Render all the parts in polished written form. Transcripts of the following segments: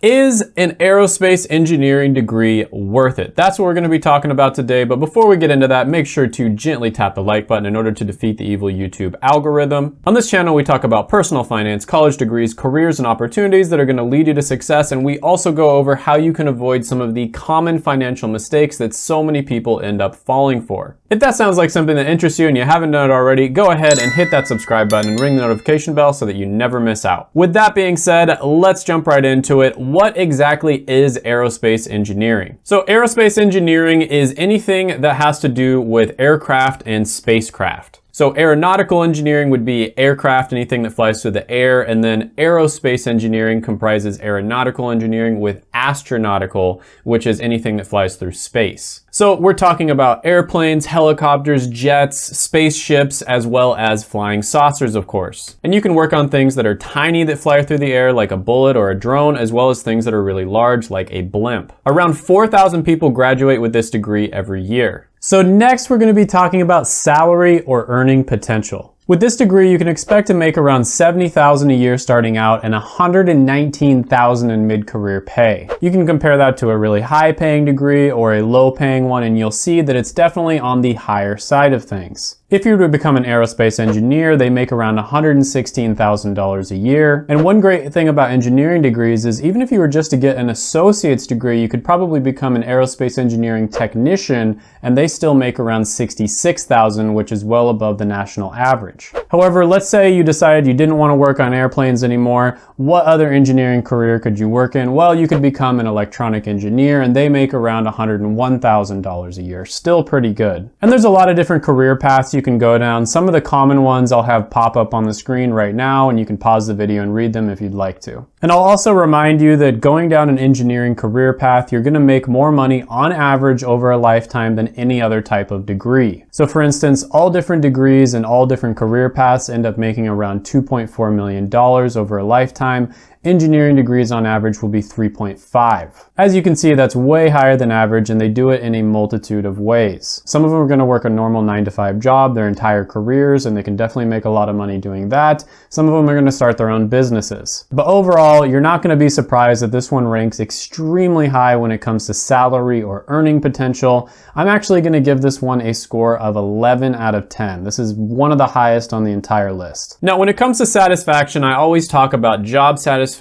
Is an aerospace engineering degree worth it? That's what we're going to be talking about today. But before we get into that, make sure to gently tap the like button in order to defeat the evil YouTube algorithm. On this channel, we talk about personal finance, college degrees, careers, and opportunities that are going to lead you to success. And we also go over how you can avoid some of the common financial mistakes that so many people end up falling for. If that sounds like something that interests you and you haven't done it already, go ahead and hit that subscribe button and ring the notification bell so that you never miss out. With that being said, let's jump right into it. What exactly is aerospace engineering? So aerospace engineering is anything that has to do with aircraft and spacecraft. So aeronautical engineering would be aircraft, anything that flies through the air, and then aerospace engineering comprises aeronautical engineering with astronautical, which is anything that flies through space. So we're talking about airplanes, helicopters, jets, spaceships, as well as flying saucers, of course. And you can work on things that are tiny that fly through the air, like a bullet or a drone, as well as things that are really large, like a blimp. Around 4,000 people graduate with this degree every year. So next we're going to be talking about salary or earning potential. With this degree, you can expect to make around $70,000 a year starting out and $119,000 in mid-career pay. You can compare that to a really high-paying degree or a low-paying one, and you'll see that it's definitely on the higher side of things. If you were to become an aerospace engineer, they make around $116,000 a year. And one great thing about engineering degrees is even if you were just to get an associate's degree, you could probably become an aerospace engineering technician, and they still make around $66,000, which is well above the national average. However, let's say you decided you didn't want to work on airplanes anymore. What other engineering career could you work in? Well, you could become an electronic engineer, and they make around $101,000 a year. Still pretty good. And there's a lot of different career paths you can go down. Some of the common ones I'll have pop up on the screen right now, and you can pause the video and read them if you'd like to. And I'll also remind you that going down an engineering career path, you're going to make more money on average over a lifetime than any other type of degree. So for instance, all different degrees and all different career paths end up making around $2.4 million over a lifetime. Engineering degrees on average will be 3.5. As you can see, that's way higher than average, and they do it in a multitude of ways. Some of them are going to work a normal 9-to-5 job their entire careers, and they can definitely make a lot of money doing that. Some of them are going to start their own businesses. But overall, you're not going to be surprised that this one ranks extremely high when it comes to salary or earning potential. I'm actually going to give this one a score of 11 out of 10. This is one of the highest on the entire list. Now, when it comes to satisfaction, I always talk about job satisfaction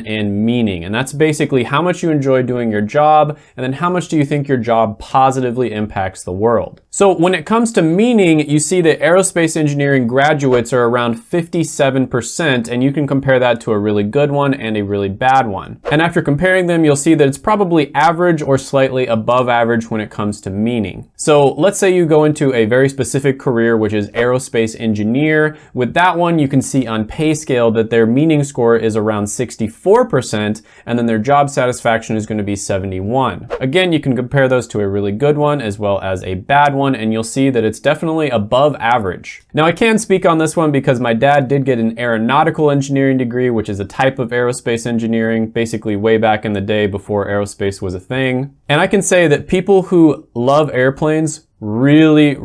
and meaning, and that's basically how much you enjoy doing your job, and then how much do you think your job positively impacts the world. So when it comes to meaning, you see that aerospace engineering graduates are around 57%, and you can compare that to a really good one and a really bad one. And after comparing them, you'll see that it's probably average or slightly above average when it comes to meaning. So let's say you go into a very specific career, which is aerospace engineer. With that one, you can see on pay scale that their meaning score is around 64%, and then their job satisfaction is going to be 71. Again, you can compare those to a really good one as well as a bad one, and you'll see that it's definitely above average. Now, I can speak on this one because my dad did get an aeronautical engineering degree, which is a type of aerospace engineering, basically way back in the day before aerospace was a thing. And I can say that people who love airplanes really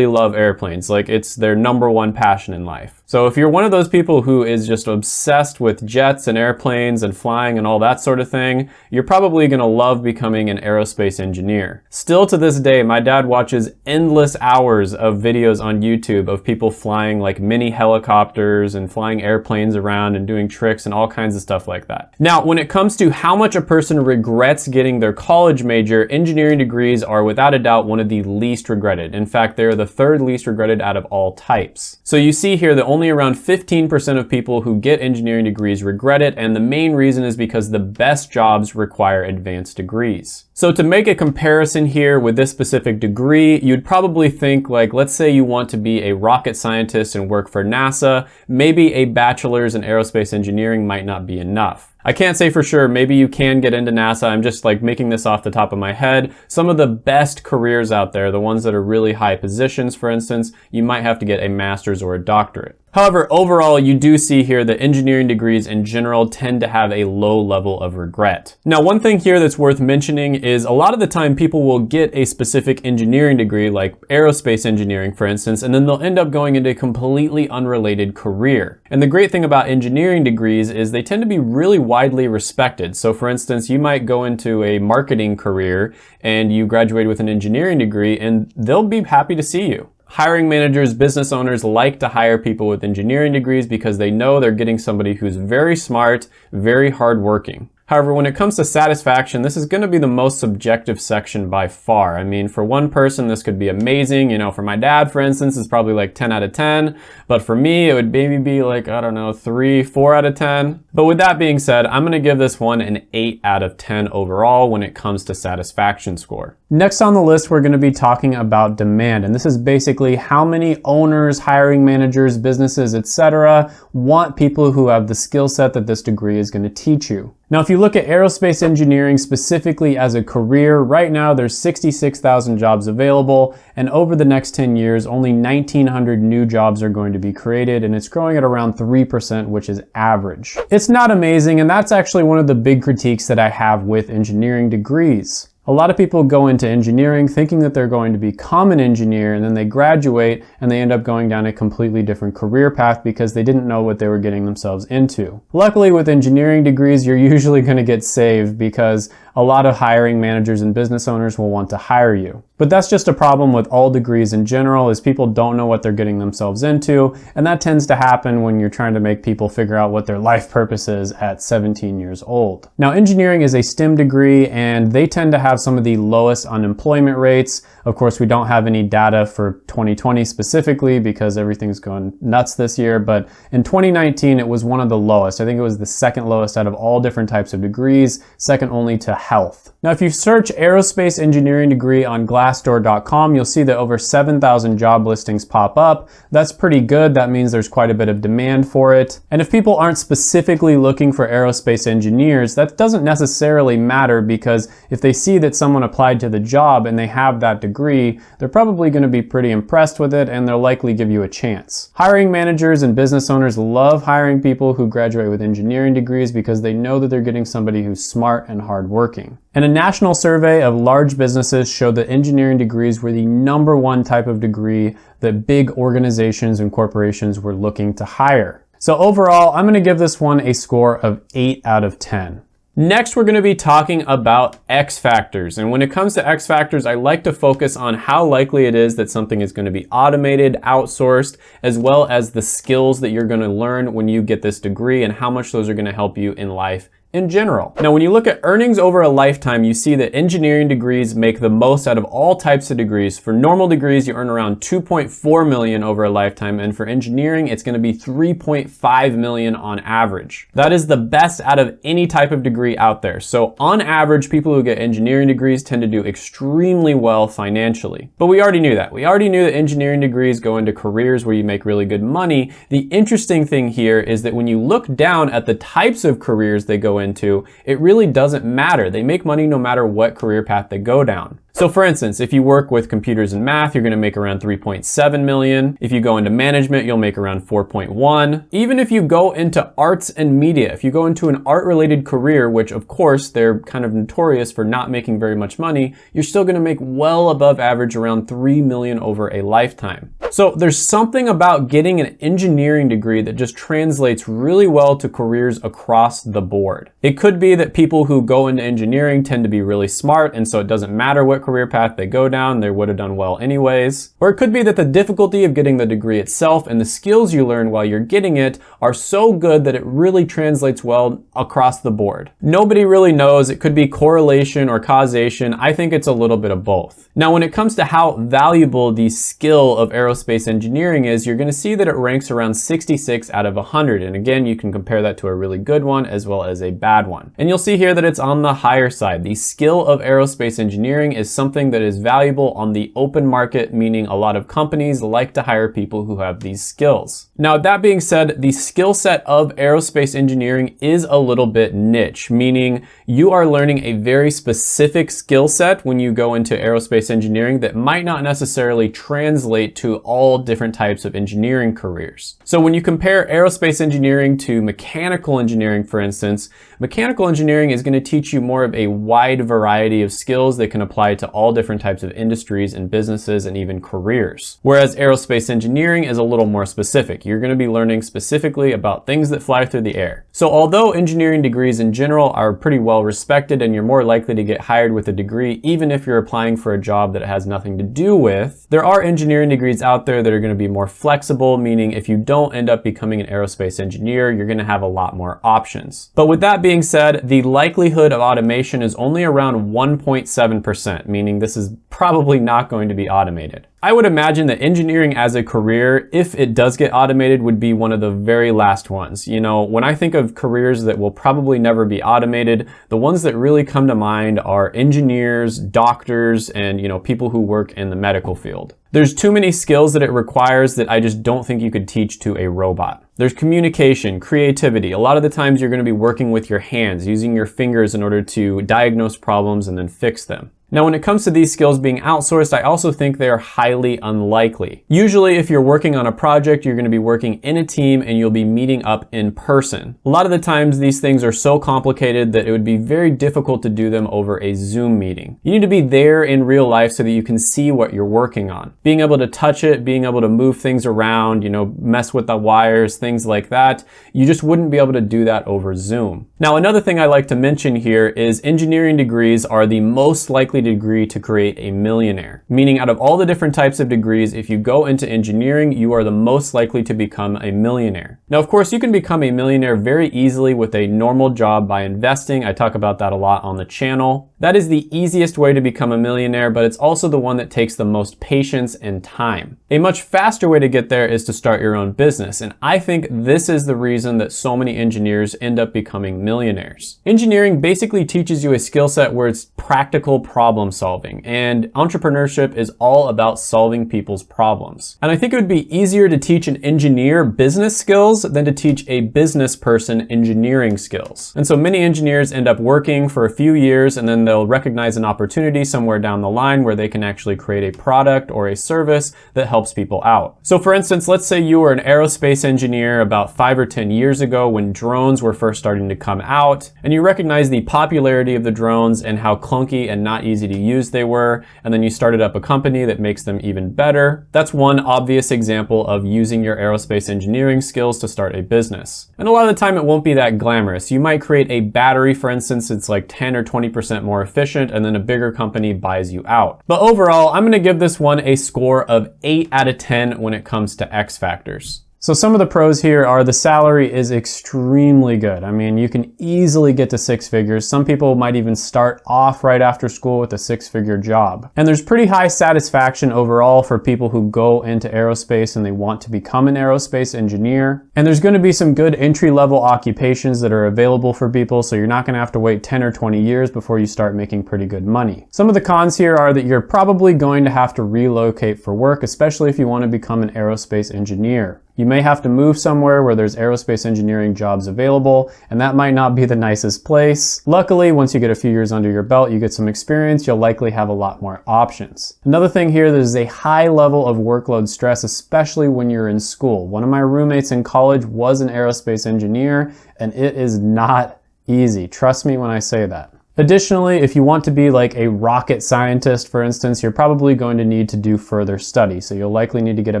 love airplanes. Like, it's their number one passion in life. So if you're one of those people who is just obsessed with jets and airplanes and flying and all that sort of thing, you're probably gonna love becoming an aerospace engineer. Still to this day, my dad watches endless hours of videos on YouTube of people flying like mini helicopters and flying airplanes around and doing tricks and all kinds of stuff like that. Now, when it comes to how much a person regrets getting their college major, engineering degrees are without a doubt one of the least regretted. In fact, they're the third least regretted out of all types. So you see here that only around 15% of people who get engineering degrees regret it, and the main reason is because the best jobs require advanced degrees. So to make a comparison here with this specific degree, you'd probably think, like, let's say you want to be a rocket scientist and work for NASA, maybe a bachelor's in aerospace engineering might not be enough. I can't say for sure, maybe you can get into NASA. I'm just like making this off the top of my head. Some of the best careers out there, the ones that are really high positions, for instance, you might have to get a master's or a doctorate. However, overall, you do see here that engineering degrees in general tend to have a low level of regret. Now, one thing here that's worth mentioning is a lot of the time people will get a specific engineering degree, like aerospace engineering, for instance, and then they'll end up going into a completely unrelated career. And the great thing about engineering degrees is they tend to be really widely respected. So for instance, you might go into a marketing career and you graduate with an engineering degree and they'll be happy to see you. Hiring managers, business owners like to hire people with engineering degrees because they know they're getting somebody who's very smart, very hardworking. However, when it comes to satisfaction, this is going to be the most subjective section by far. I mean, for one person, this could be amazing. You know, for my dad, for instance, it's probably like 10 out of 10. But for me, it would maybe be like, I don't know, 3, 4 out of 10. But with that being said, I'm going to give this one an 8 out of 10 overall when it comes to satisfaction score. Next on the list, we're going to be talking about demand. And this is basically how many owners, hiring managers, businesses, etc. want people who have the skill set that this degree is going to teach you. Now, if you look at aerospace engineering specifically as a career, right now there's 66,000 jobs available, and over the next 10 years, only 1,900 new jobs are going to be created, and it's growing at around 3%, which is average. It's not amazing, and that's actually one of the big critiques that I have with engineering degrees. A lot of people go into engineering thinking that they're going to become an engineer, and then they graduate and they end up going down a completely different career path because they didn't know what they were getting themselves into. Luckily, with engineering degrees, you're usually going to get saved because a lot of hiring managers and business owners will want to hire you. But that's just a problem with all degrees in general, is people don't know what they're getting themselves into, and that tends to happen when you're trying to make people figure out what their life purpose is at 17 years old. Now, engineering is a STEM degree, and they tend to have some of the lowest unemployment rates. Of course, we don't have any data for 2020 specifically because everything's going nuts this year, but in 2019, it was one of the lowest. I think it was the second lowest out of all different types of degrees, second only to health. Now, if you search aerospace engineering degree on Glassdoor.com, you'll see that over 7,000 job listings pop up. That's pretty good. That means there's quite a bit of demand for it. And if people aren't specifically looking for aerospace engineers, that doesn't necessarily matter, because if they see that someone applied to the job and they have that degree, they're probably going to be pretty impressed with it, and they'll likely give you a chance. Hiring managers and business owners love hiring people who graduate with engineering degrees because they know that they're getting somebody who's smart and hardworking. And a national survey of large businesses showed that engineering degrees were the #1 type of degree that big organizations and corporations were looking to hire. So overall, I'm going to give this one a score of 8 out of 10. Next, we're going to be talking about X factors. And when it comes to X factors, I like to focus on how likely it is that something is going to be automated, outsourced, as well as the skills that you're going to learn when you get this degree and how much those are going to help you in life in general. Now, when you look at earnings over a lifetime, you see that engineering degrees make the most out of all types of degrees. For normal degrees, you earn around 2.4 million over a lifetime, and for engineering, it's going to be 3.5 million on average. That is the best out of any type of degree out there. So on average, people who get engineering degrees tend to do extremely well financially. But we already knew that. We already knew that engineering degrees go into careers where you make really good money. The interesting thing here is that when you look down at the types of careers they go into, it really doesn't matter. They make money no matter what career path they go down. So for instance, if you work with computers and math, you're going to make around 3.7 million. If you go into management, you'll make around 4.1. Even if you go into arts and media, if you go into an art-related career, which of course they're kind of notorious for not making very much money, you're still going to make well above average, around 3 million over a lifetime. So there's something about getting an engineering degree that just translates really well to careers across the board. It could be that people who go into engineering tend to be really smart, and so it doesn't matter what career path they go down, they would have done well anyways. Or it could be that the difficulty of getting the degree itself and the skills you learn while you're getting it are so good that it really translates well across the board. Nobody really knows. It could be correlation or causation. I think it's a little bit of both. Now, when it comes to how valuable the skill of aerospace engineering is, you're going to see that it ranks around 66 out of 100. And again, you can compare that to a really good one as well as a bad one. And you'll see here that it's on the higher side. The skill of aerospace engineering is something that is valuable on the open market, meaning a lot of companies like to hire people who have these skills. Now, that being said, the skill set of aerospace engineering is a little bit niche, meaning you are learning a very specific skill set when you go into aerospace engineering that might not necessarily translate to all different types of engineering careers. So when you compare aerospace engineering to mechanical engineering, for instance, mechanical engineering is going to teach you more of a wide variety of skills that can apply to all different types of industries and businesses and even careers. Whereas aerospace engineering is a little more specific. You're going to be learning specifically about things that fly through the air. So although engineering degrees in general are pretty well respected and you're more likely to get hired with a degree even if you're applying for a job that it has nothing to do with, there are engineering degrees out there that are going to be more flexible, meaning if you don't end up becoming an aerospace engineer, you're going to have a lot more options. But with that being said, the likelihood of automation is only around 1.7%, meaning this is probably not going to be automated. I would imagine that engineering as a career, if it does get automated, would be one of the very last ones. You know, when I think of careers that will probably never be automated, the ones that really come to mind are engineers, doctors, and, you know, people who work in the medical field. There's too many skills that it requires that I just don't think you could teach to a robot. There's communication, creativity. A lot of the times you're going to be working with your hands, using your fingers in order to diagnose problems and then fix them. Now, when it comes to these skills being outsourced, I also think they are highly unlikely. Usually, if you're working on a project, you're going to be working in a team and you'll be meeting up in person. A lot of the times, these things are so complicated that it would be very difficult to do them over a Zoom meeting. You need to be there in real life so that you can see what you're working on. Being able to touch it, being able to move things around, you know, mess with the wires, things like that, you just wouldn't be able to do that over Zoom. Now, another thing I like to mention here is engineering degrees are the most likely degree to create a millionaire. Meaning out of all the different types of degrees, if you go into engineering, you are the most likely to become a millionaire. Now, of course, you can become a millionaire very easily with a normal job by investing. I talk about that a lot on the channel. That is the easiest way to become a millionaire, but it's also the one that takes the most patience and time. A much faster way to get there is to start your own business, and I think this is the reason that so many engineers end up becoming millionaires. Engineering basically teaches you a skill set where it's practical problem solving, and entrepreneurship is all about solving people's problems. And I think it would be easier to teach an engineer business skills than to teach a business person engineering skills. And so many engineers end up working for a few years and then they'll recognize an opportunity somewhere down the line where they can actually create a product or a service that helps people out. So for instance, let's say you were an aerospace engineer about 5 or 10 years ago when drones were first starting to come out, and you recognize the popularity of the drones and how clunky and not easy to use they were, and then you started up a company that makes them even better. That's one obvious example of using your aerospace engineering skills to start a business. And a lot of the time it won't be that glamorous. You might create a battery, for instance, it's like 10 or 20% more efficient, and then a bigger company buys you out. But overall, I'm gonna give this one a score of 8 out of 10 when it comes to X factors. So some of the pros here are the salary is extremely good. I mean, you can easily get to 6 figures. Some people might even start off right after school with a 6-figure job. And there's pretty high satisfaction overall for people who go into aerospace and they want to become an aerospace engineer. And there's going to be some good entry-level occupations that are available for people, so you're not going to have to wait 10 or 20 years before you start making pretty good money. Some of the cons here are that you're probably going to have to relocate for work, especially if you want to become an aerospace engineer. You may have to move somewhere where there's aerospace engineering jobs available, and that might not be the nicest place. Luckily, once you get a few years under your belt, you get some experience, you'll likely have a lot more options. Another thing here, there's a high level of workload stress, especially when you're in school. One of my roommates in college was an aerospace engineer, and it is not easy. Trust me when I say that. Additionally, if you want to be like a rocket scientist, for instance, you're probably going to need to do further study. So you'll likely need to get a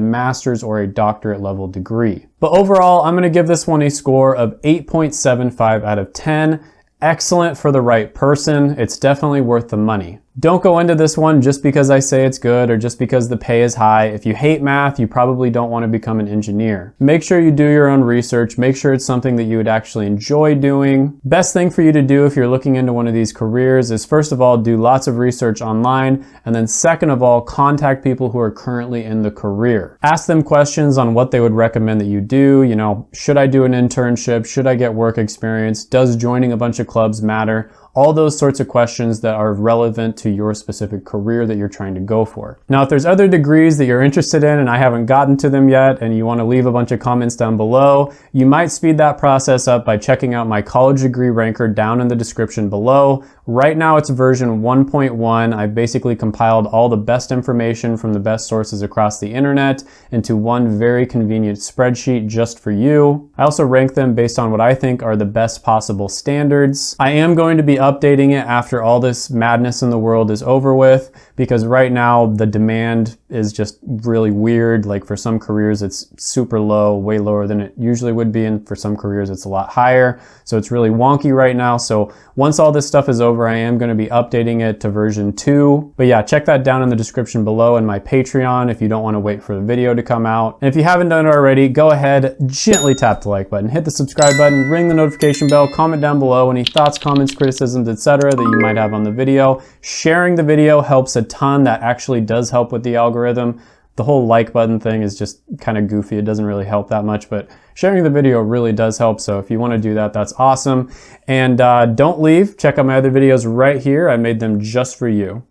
master's or a doctorate level degree. But overall, I'm going to give this one a score of 8.75 out of 10. Excellent for the right person. It's definitely worth the money. Don't go into this one just because I say it's good or just because the pay is high. If you hate math, you probably don't want to become an engineer. Make sure you do your own research. Make sure it's something that you would actually enjoy doing. Best thing for you to do if you're looking into one of these careers is, first of all, do lots of research online, and then second of all, contact people who are currently in the career. Ask them questions on what they would recommend that you do. You know, should I do an internship? Should I get work experience? Does joining a bunch of clubs matter? All those sorts of questions that are relevant to your specific career that you're trying to go for. Now, if there's other degrees that you're interested in and I haven't gotten to them yet and you want to leave a bunch of comments down below, you might speed that process up by checking out my college degree ranker down in the description below. Right now it's version 1.1. I've basically compiled all the best information from the best sources across the internet into one very convenient spreadsheet just for you. I also rank them based on what I think are the best possible standards. I am going to be updating it after all this madness in the world is over with, because right now the demand is just really weird. Like for some careers it's super low, way lower than it usually would be, and for some careers it's a lot higher. So it's really wonky right now. So once all this stuff is over, I am going to be updating it to version 2. But yeah, check that down in the description below and my Patreon if you don't want to wait for the video to come out. And if you haven't done it already, go ahead, gently tap the like button, hit the subscribe button, ring the notification bell, comment down below any thoughts, comments, criticisms, etc. that you might have on the video. Sharing the video helps a ton. That actually does help with the algorithm. The whole like button thing is just kind of goofy. It doesn't really help that much, but sharing the video really does help. So if you want to do that, that's awesome. And don't leave. Check out my other videos right here. I made them just for you.